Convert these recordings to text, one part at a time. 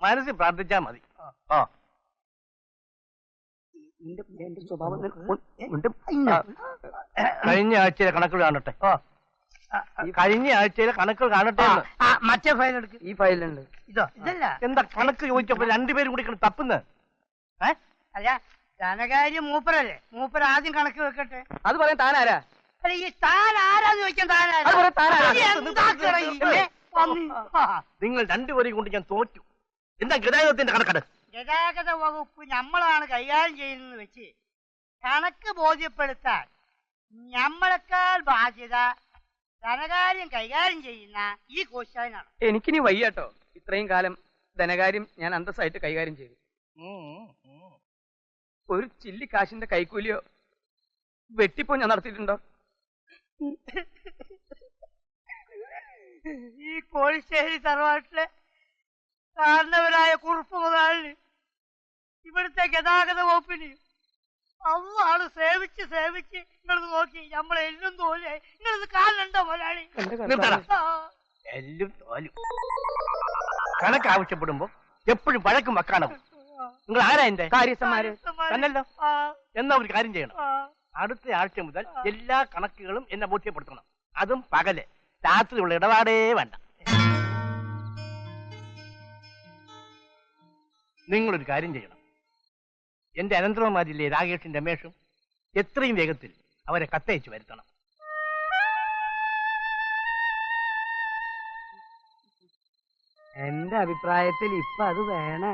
മനസ്സിൽ പ്രാർത്ഥിച്ചാ മതി. കഴിഞ്ഞ ആഴ്ചയിലെ കണക്കുകൾ കാണട്ടെ. കഴിഞ്ഞ ആഴ്ചയിലെ കണക്കുകൾ കാണട്ടെ. മറ്റേ ഫയൽ എടുക്ക്. ഈ ഫയലുണ്ട്. ഇതോ ഇതല്ല. എന്താ കണക്ക് ചോദിച്ചപ്പോ രണ്ടുപേരും കൂടി തപ്പുന്നത്? അല്ല, ധനകാര്യം മൂപ്പരല്ലേ, മൂപ്പർ ആദ്യം കണക്ക് വെക്കട്ടെ. അത് പറയാൻ താനാരാ? അല്ല, ഈ താൻ ആരാന്ന് ചോദിക്കാൻ നിങ്ങൾ രണ്ടുപേരെയും കൊണ്ട് ഞാൻ തോറ്റു. എന്താ ഗതാഗതത്തിന്റെ കണക്കെട്? ഗതാഗത വകുപ്പ് നമ്മളാണ് കൈകാര്യം ചെയ്യുന്നത് വെച്ച് കണക്ക് ബോധ്യപ്പെടുത്താൻ നമ്മളെക്കാൾ ബാധ്യത ധനകാര്യം കൈകാര്യം ചെയ്യുന്ന ഈ കോശാനാണ്. എനിക്കിനി വയ്യാട്ടോ. ഇത്രയും കാലം ധനകാര്യം ഞാൻ അന്തസ്സായിട്ട് കൈകാര്യം ചെയ്തു. ഒരു ചില്ലി കാശിന്റെ കൈക്കൂലിയോ വെട്ടിപ്പോ ഞാൻ നടത്തിയിട്ടുണ്ടോ? ഈ കോഴിശ്ശേരി തറവാട്ടിലെ കാരണവരായ കുറുപ്പ് മുതലാളിന് ഇവിടുത്തെ ഗതാഗത വകുപ്പിന് അള്ളാണ് സേവിച്ച് സേവിച്ച് നിങ്ങളത് നോക്കി നമ്മളെ എല്ലും തോലായി. നിങ്ങളിത് കാണണ്ടോ മുതലാളി? എല്ലും തോലും. കണക്ക് ആവശ്യപ്പെടുമ്പോ എപ്പോഴും വഴക്കും വക്കാണവും. നിങ്ങൾ ആരാ എന്റെ കാര്യസ്ഥന്മാര് തന്നല്ലോ. എന്നാ ഒരു കാര്യം ചെയ്യണം, അടുത്ത ആഴ്ച മുതൽ എല്ലാ കണക്കുകളും എന്നെ ബോധ്യപ്പെടുത്തണം. അതും പകല്, രാത്രിയുള്ള ഇടപാടേ വേണ്ട. നിങ്ങളൊരു കാര്യം ചെയ്യണം, എന്റെ അനന്തരവന്മാരില്ലേ രാകേഷും രമേഷും, എത്രയും വേഗത്തിൽ അവരെ കത്തയച്ചു വരുത്തണം. എന്റെ അഭിപ്രായത്തിൽ ഇപ്പൊ അത് വേണേ.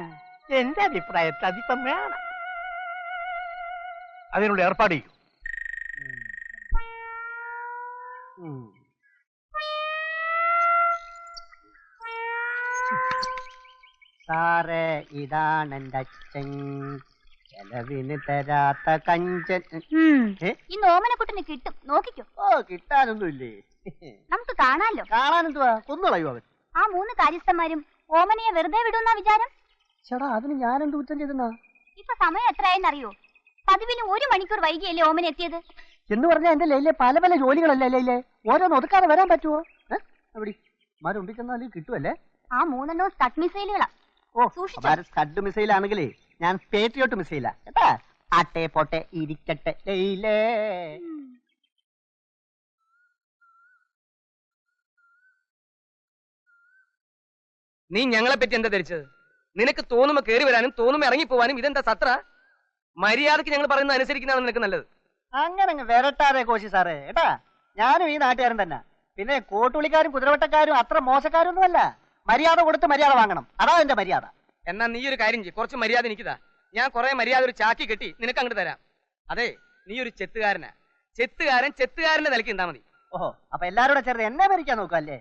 എന്റെ അഭിപ്രായത്തിൽ അതിപ്പം വേണം. അതിനുള്ള ഏർപ്പാട് ചെയ്യും. സാറേ, ഇതാണ് എന്റെ അച്ഛൻ, ചെലവിന് തരാത്ത കഞ്ചൻ. ഈ ഓമനക്കുട്ടന് കിട്ടും, നോക്കിക്കോ. ഓ, കിട്ടാനൊന്നുമില്ലേ? നമുക്ക് കാണാലോ. കാണാനെന്തുവാ, കൊന്നുകളയോ അവൻ? ആ 3 കാര്യസ്ഥന്മാരും ഓമനയെ വെറുതെ വിടുന്ന വിചാരം? ചേടാ, അതിന് ഞാനെന്ത് കുറ്റം ചെയ്തെന്നാ? ഇപ്പൊ സമയം എത്രയായെന്നറിയോ? പതിവിലും 1 മണിക്കൂർ വൈകിയല്ലേ ഓമന എത്തിയത്? എന്ന് പറഞ്ഞാൽ എന്റെ ലൈലെ പല പല ജോലികളല്ലേ ലൈലെ, ഓരോന്ന് ഒതുക്കാതെ വരാൻ പറ്റുമോ? എവിടെ മാരുമ്പിൽ ചെന്നാലും കിട്ടുമല്ലേ? ആ 3 സ്കട്ട് മിസൈലുകളാ. ഓ, സ്കഡ് മിസൈൽ ആണെങ്കിലേ ഞാൻ പേട്രിയോട്ട് മിസൈലാ കേട്ടാ. ആട്ടെ പോട്ടെ ഇരിക്കട്ടെ ലൈലേ. നീ ഞങ്ങളെ പറ്റി എന്താ ധരിച്ചത്? നിനക്ക് തോന്നുമ്പോ കയറി വരാനും തോന്നുമ്പോ ഇറങ്ങിപ്പോവാനും ഇതെന്താ സത്ര? മര്യാദക്ക് ഞങ്ങൾ പറയുന്നത് അനുസരിക്കുന്നതാണ് നിനക്ക് നല്ലത്. അങ്ങനെ വരട്ടാതെ കോശി സാറേ കേട്ടാ. ഞാനും ഈ നാട്ടുകാരൻ തന്നെ. പിന്നെ കോട്ടുളിക്കാരും കുതിരവട്ടക്കാരും അത്ര മോശക്കാരൊന്നുമല്ല. മര്യാദ കൊടുത്ത് മര്യാദ വാങ്ങണം, അതാ എന്റെ മര്യാദ. എന്നാ നീ ഒരു കാര്യം ചെയ്യ്, കുറച്ച് മര്യാദ എനിക്കിതാ. ഞാൻ കുറെ മര്യാദ ഒരു ചാക്കി കെട്ടി നിനക്ക് അങ്ങോട്ട് തരാം. അതെ, നീ ഒരു ചെത്തുകാരനാ. ചെത്തുകാരന്റെ നിലയ്ക്ക് എന്താ മതി. ഓഹോ, അപ്പൊ എല്ലാരോടെ ചേർന്ന് എന്നെ മരിക്കാൻ നോക്കല്ലേ?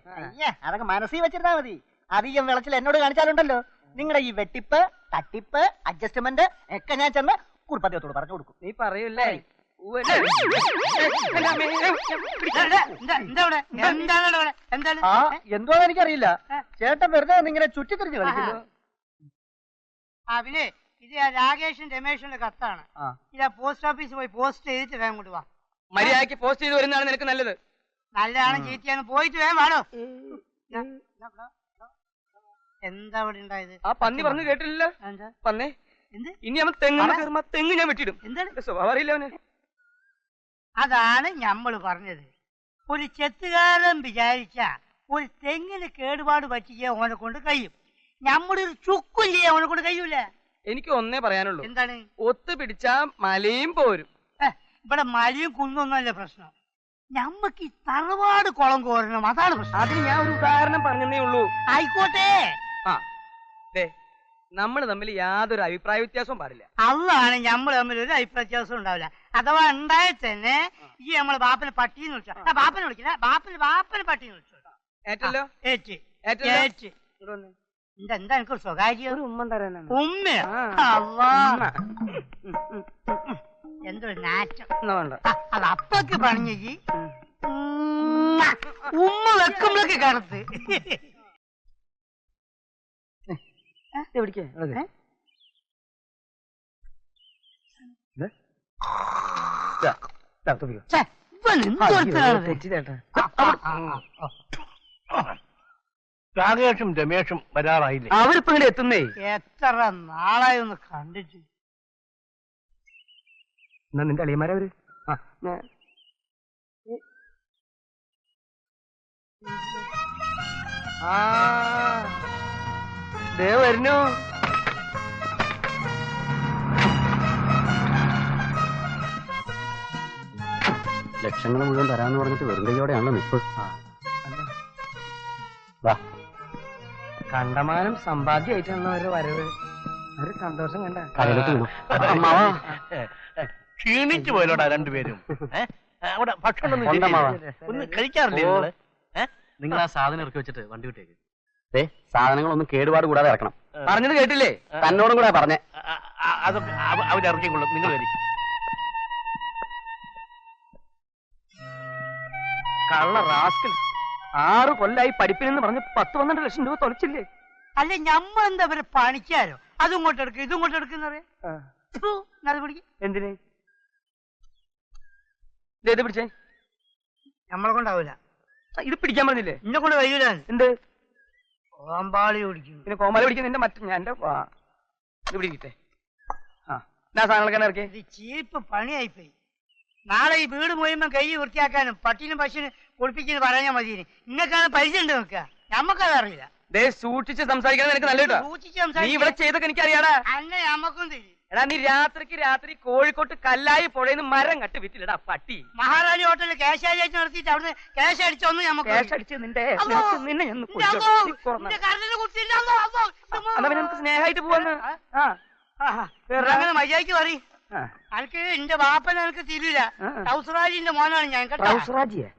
അതൊക്കെ മനസ്സിൽ വെച്ചിരുന്നാ മതി. അധികം വിളച്ചിൽ എന്നോട് കാണിച്ചാലുണ്ടല്ലോ, നിങ്ങളുടെ ഈ വെട്ടിപ്പ്, തട്ടിപ്പ്, അഡ്ജസ്റ്റ്മെന്റ് ഒക്കെ ഞാൻ ചെന്ന് കുറുപ്പദ്ദേഹത്തോട് പറഞ്ഞു കൊടുക്കും. നീ പറയൂല്ലേ? എന്തോ എനിക്കറിയില്ല. ചേട്ടൻ വെറുതെ ഇങ്ങനെ ചുറ്റിത്തിരിഞ്ഞ് കളിക്കുന്നു. പിന്നെ ഇത് രാകേഷും രമേഷിന്റെ കത്താണ്. ഇതാ പോസ്റ്റ് ഓഫീസിൽ പോയി പോസ്റ്റ് ചെയ്തിട്ട് വേഗം കൊണ്ട് വാ. മര്യാദക്ക് പോസ്റ്റ് ചെയ്ത് വരുന്നതാണ് നിനക്ക് നല്ലത്. നല്ലതാണ് ചീറ്റിയാന്ന് പോയിട്ട് വേഗം വാടോ. എന്താ ഇവിടെ ഉണ്ടായത്? ആ പന്നി പറഞ്ഞു കേട്ടില്ല. പന്നേ, ഇനി അവൻ തെങ്ങ് ഞാൻ വെട്ടിടും. എന്താണ് സ്വഭാവം അറിയില്ല അവന്. അതാണ് ഞമ്മള് പറഞ്ഞത്. ഒരു ചെത്തുകാരൻ വിചാരിച്ച ഒരു തെങ്ങിന് കേടുപാട് പറ്റിയ ഓനെ കൊണ്ട് കഴിയും. ഞമ്മളൊരു ചുക്കില്ലേ ഓനെ കൊണ്ട് കഴിയൂല. എനിക്ക് ഒന്നേ പറയാനുള്ളൂ. എന്താണ്? ഒത്തുപിടിച്ചാ മലയും പോരും. ഇവിടെ മലയും കുന്നൊന്നുമല്ല പ്രശ്നം. ഞമ്മക്ക് ഈ തറവാട് കുളം കോരണം, അതാണ് പ്രശ്നം. അതിന് ഞാൻ ഒരു ഉദാഹരണം പറഞ്ഞതേ ഉള്ളൂ. ആയിക്കോട്ടെ. നമ്മൾ തമ്മിൽ യാതൊരു അഭിപ്രായ വ്യത്യാസവും പാടില്ല. അതാണ് നമ്മൾ തമ്മിൽ ഒരു അഭിപ്രായ വ്യത്യാസം ഉണ്ടാവില്ല. അഥവാ ഉണ്ടായാൽ തന്നെ ഈ നമ്മളെ ബാപ്പനെ പട്ടിന്ന് വിളിച്ചാ, ബാപ്പനെ വിളിക്കില്ല, ബാപ്പനെ പട്ടിന്ന് വിളിച്ചോ. ഏറ്റല്ലോ? ഏറ്റ്. എന്താ എനിക്കൊരു സ്വകാര്യം? ഒരു ഉമ്മ തരാനാണ്. ഉമ്മ? എന്തൊരു നാറ്റം. അത് അപ്പൊക്ക് പണിഞ്ഞി ഉമ്മ വെക്കുമ്പോഴൊക്കെ കറുത്ത്. എവിടേക്ക്? രാകേഷും രമേഷും വരാറായില്ലേ? അവരിപ്പോ ഇങ്ങനെ എത്തുന്നേ. എത്ര നാളായി ഒന്ന് കണ്ടിട്ട്. എന്നാ നിന്റെ അളിയന്മാരവര് വരുന്നു. ലക്ഷങ്ങൾ മുഴുവൻ തരാന്ന് പറഞ്ഞിട്ട് വെറും കൈയോടെയാണല്ലോ നിപ്പ്. വാ, കണ്ടമാനം സമ്പാദ്യമായിട്ടാണല്ലോ അവരുടെ വരവ്. ഒരു സന്തോഷം കണ്ട. ക്ഷീണിച്ചു പോയല്ലോടാ രണ്ടുപേരും. അവിടെ ഭക്ഷണം ഒന്ന് കഴിക്കാറില്ലേ നിങ്ങള്? നിങ്ങൾ ആ സാധനം ഇറക്കി വെച്ചിട്ട് വണ്ടി വിട്ടേക്ക്. സാധനങ്ങളൊന്നും കേടുപാട് കൂടാതെ ഇറക്കണം. പറഞ്ഞത് കേട്ടില്ലേ? തന്നോടും കൂടെ പറഞ്ഞേ. അതൊക്കെ അവരിറക്കിക്കൊള്ളും. നിങ്ങൾ വരും. കള്ള റാസ്കൽ. 6 കൊല്ലായി പഠിപ്പിനെന്ന് പറഞ്ഞ് 10-12 ലക്ഷം രൂപ തൊലച്ചില്ലേ? അല്ല ഞമ്മളെന്താ അവരെ പണിക്കാരോ? അതും ഇങ്ങോട്ട് എടുക്കും ഇതും ഇങ്ങോട്ട് എടുക്കുന്ന എന്തിന് ഇത് പിടിച്ചേ? നമ്മളെ കൊണ്ടാവൂല. ഇത് പിടിക്കാൻ പറഞ്ഞില്ലേ? എന്നെ കൊണ്ട് കഴിയൂല. എന്ത് കോമ്പാളി ഓടിക്കും. പിന്നെ കോമാല പിടിക്കുന്ന നിന്റെ മറ്റേ ഞാൻ ഇത് പിടിക്കട്ടെ. ഞാൻ സാധനങ്ങളൊക്കെ ഇറക്കി. ഇത് ചീപ്പ് പണിയായിപ്പോയി. നാളെ ഈ വീട് മുഴുവൻ കൈ വൃത്തിയാക്കാനും പട്ടിനും പശുവിനും കുളിപ്പിക്കുന്നു പറയാൻ മതി. ഇന്നൊക്കെയാണ് പരിചയം ഉണ്ട് നോക്കുക. ഞമ്മക്കത് അറിയില്ല. സൂക്ഷിച്ച് സംസാരിക്കാൻ എനിക്ക് നല്ല കേട്ടോ. നീ ഇവിടെ ചെയ്തൊക്കെ എനിക്കറിയാടാ. അന്നെ ഞമ്മക്കും തരും. എടാ നീ രാത്രി കോഴിക്കോട്ട് കല്ലായി പുഴയിന്ന് മരം കട്ട് വിറ്റില്ലടാ പട്ടി. മഹാറാണി ഹോട്ടലിൽ ക്യാഷ് അടിച്ച് നടത്തിയിട്ട് അവിടുന്ന് ക്യാഷ് അടിച്ചൊന്നും നമുക്ക് നമുക്ക് സ്നേഹമായിട്ട് പോവാന്ന്. അങ്ങനെ മര്യാദക്ക് പറയും. എനിക്ക് എന്റെ ബാപ്പനെ എനിക്ക് തിരിയില്ല. ടൗസറാജിന്റെ മോനാണ് ഞാൻ കേട്ടോ.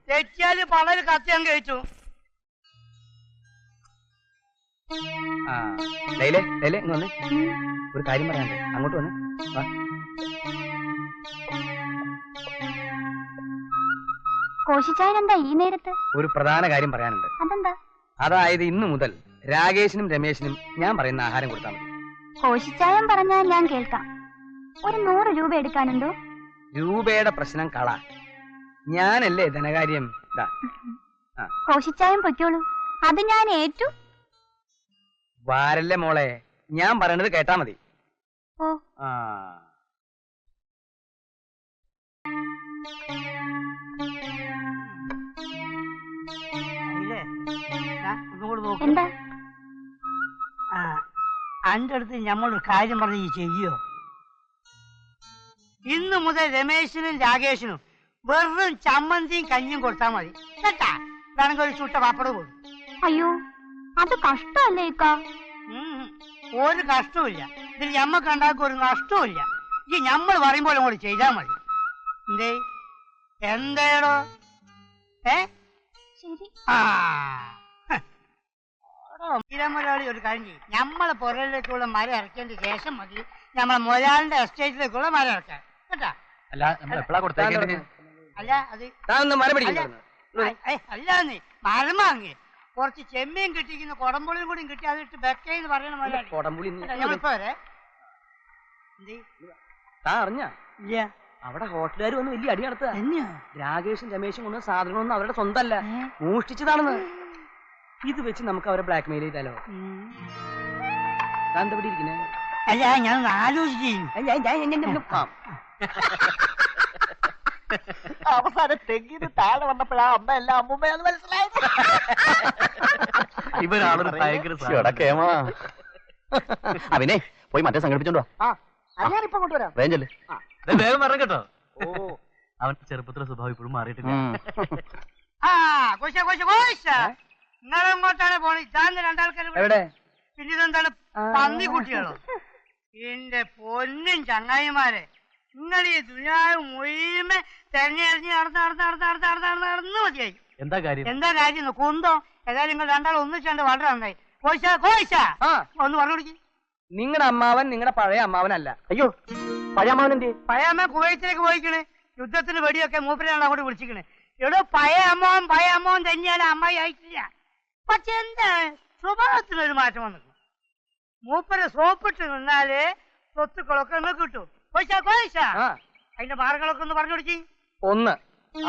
തെറ്റിയാല് പളര് കത്തിയാൻ കഴിച്ചു. ഒരു കാര്യം പറയാനുണ്ട്. അങ്ങോട്ട് വന്ന് കോശിച്ചായനെന്താ ഈ നേരത്ത്? ഒരു പ്രധാന കാര്യം പറയാനുണ്ട്. അതെന്താ? അതായത് ഇന്നു മുതൽ രാകേഷിനും രമേശിനും ഞാൻ പറയുന്ന ആഹാരം കൊടുത്താൽ മതി. കോശിച്ചായൻ പറഞ്ഞാൽ ഞാൻ കേൾക്കാം. ഒരു 100 രൂപ എടുക്കാനുണ്ടോ? രൂപയുടെ പ്രശ്നം കള. ഞാനല്ലേ ധനകാര്യം. കോശിച്ചായൻ പൊയ്ക്കോളൂ, അത് ഞാൻ ഏറ്റു. വാരല്ലേ മോളെ, ഞാൻ പറയണത് കേട്ടാ മതി. ഓ എന്താ? അന്റെ അടുത്ത് ഞമ്മളൊരു കാര്യം പറഞ്ഞ് ഈ ചെയ്യോ? ഇന്നു മുതൽ രമേശിനും രാകേഷിനും വെറും ചമ്മന്തിയും കഞ്ഞിയും കൊടുത്താൽ മതി കേട്ടാ. വേണമെങ്കിൽ ഒരു ചുട്ട പാപ്പട കൊടുക്കും. അയ്യോ, അത് കഷ്ടല്ലേ ഇക്കാ? ഒരു കഷ്ടവുമില്ല. ഇതിൽ ഞമ്മക്ക് ഉണ്ടാക്കും ഒരു നഷ്ടവുമില്ല. ഈ ഞമ്മൾ പറയുമ്പോൾ കൂടി ചെയ്താൽ മതി. എന്തേ എന്തേടോ? മലയാളി ഒരു കാര്യം ചെയ്യും. ഞമ്മളെ പുറയിലേക്കുള്ള മരം ഇറക്കേണ്ട ശേഷം മതി ഞമ്മളെ മുതലാളിന്റെ എസ്റ്റേറ്റിലേക്കുള്ള മരം ഇറക്കാൻ കേട്ടാ. അല്ല അത് അല്ലാന്ന് മരം വാങ്ങി കുറച്ച് ചെമ്മീൻ കിട്ടിക്കുന്ന കൊടംപുളിയും കൂടി കിട്ടി അതിട്ട് ബെക്കേന്ന് പറയണ മുതലാളി. ഞമ്മളിപ്പോ വരെ അറിഞ്ഞ അവിടെ ഹോട്ടലുകാർ വന്ന് വലിയ അടി നടത്തുക. രാകേഷും രമേശും കൊണ്ടുവന്ന സാധനങ്ങളൊന്നും അവരുടെ സ്വന്തമല്ല, മോഷ്ടിച്ചതാണെന്ന്. ഇത് വെച്ച് നമുക്ക് അവരെ ബ്ലാക്ക് മെയിൽ ചെയ്താലോ? എന്താ ഇവിടെ ഇരിക്കുന്നേ? അല്ല ഞാൻ ആലോചിക്കും. അവസാനം തെങ്ങിന് താഴെ വന്നപ്പോഴാ അമ്മ അല്ല അമ്മൂമ്മയാന്ന് മനസ്സിലായത്. ഇവരാളൊരു ഭയങ്കര അവനെ പോയി മറ്റേ സംഘടിപ്പിച്ചോണ്ടോ. ഞാനിപ്പോ കൊണ്ടുവരാം. വേഗം വേഗം പറഞ്ഞു കേട്ടോ. അവന്റെ ചെറുപ്പത്തിലെ സ്വഭാവം ഇപ്പോഴും മാറിയിട്ടില്ല. നിങ്ങളെങ്ങോട്ടാണ് പോണ? ഇതാന്ന് രണ്ടാൾക്കാർ പിന്നെ ഇതെന്താണ് പന്നി കുട്ടികളോ? എന്റെ പൊന്നും ചങ്ങായിമാരെ, നിങ്ങൾ ഈ ദുനിയാവ് മുഴുവൻ തെരഞ്ഞെറിഞ്ഞ് നടന്ന് മതിയായി. എന്താ കാര്യം? കുന്തോ? ഏതായാലും നിങ്ങൾ രണ്ടാളും ഒന്നിച്ചുണ്ട് വളരെ നന്നായി. ഒന്ന് പറഞ്ഞു കൊടുക്കി. നിങ്ങളുടെ അമ്മാവൻ നിങ്ങളുടെ പഴയ അമ്മാവനല്ല. അയ്യോ, പഴയ അമ്മാവൻ എന്ത്? പഴയ അമ്മ കുവൈത്തിലേക്ക് പോയിക്കണ്. യുദ്ധത്തിന് വെടിയൊക്കെ മൂപ്പരാണ് അങ്ങോട്ട് വിളിച്ചിക്കണ്. എടോ പഴയ അമ്മാവൻ തന്നെയാണ് അമ്മായി ആയിട്ടില്ല. പക്ഷെ എന്താ സ്വഭാവത്തിനൊരു മാറ്റം വന്നു. മൂപ്പര് സോപ്പിട്ട് നിന്നാല് സ്വത്തുക്കളൊക്കെ ഒന്ന് കിട്ടും. അതിന്റെ മാർഗങ്ങളൊക്കെ ഒന്ന് പറഞ്ഞു കൊടുക്കി. ഒന്ന്,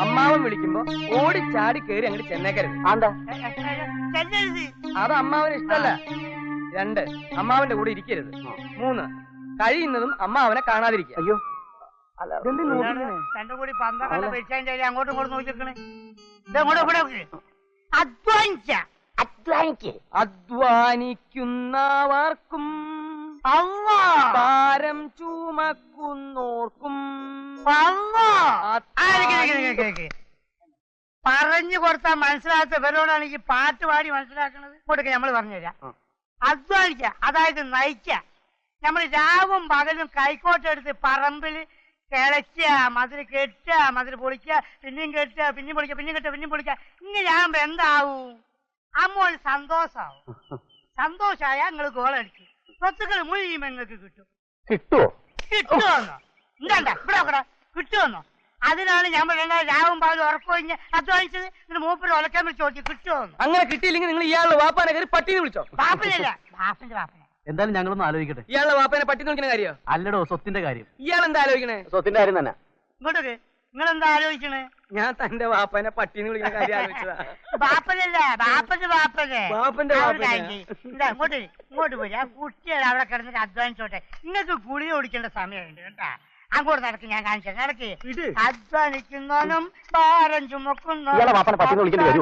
അമ്മാവൻ വിളിക്കുമ്പോ ഓടിച്ചാടി കയറി അങ്ങോട്ട് ചെന്നേക്കരുത്. ചെല്ലരുത്. അത് അമ്മാവന് ഇഷ്ടല്ല. 2, അമ്മാവന്റെ കൂടെ ഇരിക്കരുത്. 3, കഴിയുന്നതും അമ്മാവനെ കാണാതിരിക്കുക. അയ്യോ രണ്ടും കൂടി പന്ത്രണ്ട് വെച്ചതിന്റെ അങ്ങോട്ടും ഇങ്ങോട്ടും നോക്കിക്കണേ. ഇതങ്ങോട്ട് ഇവിടെ അധ്വാനിക്കുന്നവർക്കും ഭാരം ചുമക്കുന്നോർക്കും പറഞ്ഞു കൊടുത്താൽ മനസ്സിലാത്ത ഇവരോടാണ് ഈ പാട്ട് പാടി മനസ്സിലാക്കുന്നത്. കൊടുക്ക നമ്മൾ പറഞ്ഞുതരാം. അധ്വാനിക്ക, അതായത് നയിക്ക. നമ്മൾ രാവും പകലും കൈക്കോട്ടെടുത്ത് പറമ്പിൽ കിളയ്ക്കുക, മതിൽ കെട്ടുക, മതിൽ പൊളിക്കുക, പിന്നെയും കെട്ടുക, പിന്നെയും പൊളിക്കുക, പിന്നെയും കെട്ടുക, പിന്നെയും പൊളിക്കുക. ഇങ്ങനെ ആകുമ്പോ എന്താവും? അമ്മോന് സന്തോഷാവും. സന്തോഷമായ നിങ്ങൾ ഗോളടിക്കും. സ്വത്തുക്കൾ മുഴുവൻ നിങ്ങൾക്ക് കിട്ടും. കിട്ടുമെന്നോ? എന്താ ഇവിടെ നോക്കടാ, കിട്ടുമെന്നോ? അതിനാണ് ഞാൻ പറയുന്നത് രാവും പാലും ഉറക്കൊഴിഞ്ഞ് അധ്വാനിച്ചത്. ഇതിന് മൂപ്പര് ഉലക്കാൻ വിളിച്ച് നോക്കി കിട്ടുമെന്നോ? അങ്ങനെ കിട്ടിയില്ലെങ്കിൽ നിങ്ങൾ ഇയാളുടെ വാപ്പാനെ കയറി പട്ടിന്ന് വിളിച്ചോ. പാപ്പനല്ല, ബാപ്പന്റെ വാപ്പനെ. എന്തായാലും ഞങ്ങളൊന്ന് ആലോചിക്കട്ടെ. ഇയാളുടെ വാപ്പനെ പട്ടി നോക്കുന്ന കാര്യം അല്ലടോ, സ്വത്തിന്റെ കാര്യം. ഇയാൾ എന്താ ആലോചിക്കണേ? സ്വത്തിന്റെ കാര്യം തന്നെ. ഇങ്ങോട്ടൊക്കെ നിങ്ങൾ എന്താ ആലോചിക്കണേ? ഞാൻ തന്റെ വാപ്പനെ പട്ടിന്ന് വിളിക്കുന്ന കാര്യം ആലോചിച്ചതാ. ബാപ്പനല്ല, ബാപ്പന്റെ ബാപ്പനെ. വാപ്പന്റെ വാപ്പനെ. ഇങ്ങോട്ട് ഇങ്ങോട്ട് പോയി. ആ കുട്ടികൾ അവിടെ കിടന്നിട്ട് അധ്വാനിച്ചോട്ടെ. നിങ്ങൾക്ക് ഗുളിക കുടിക്കേണ്ട സമയമുണ്ട് കേട്ടാ. അങ്ങോട്ട് നടക്ക്, ഞാൻ കാണിച്ചു നടക്ക്. അധ്വാനിക്കുന്നവനും ഭാരം ചുമക്കുന്നവനും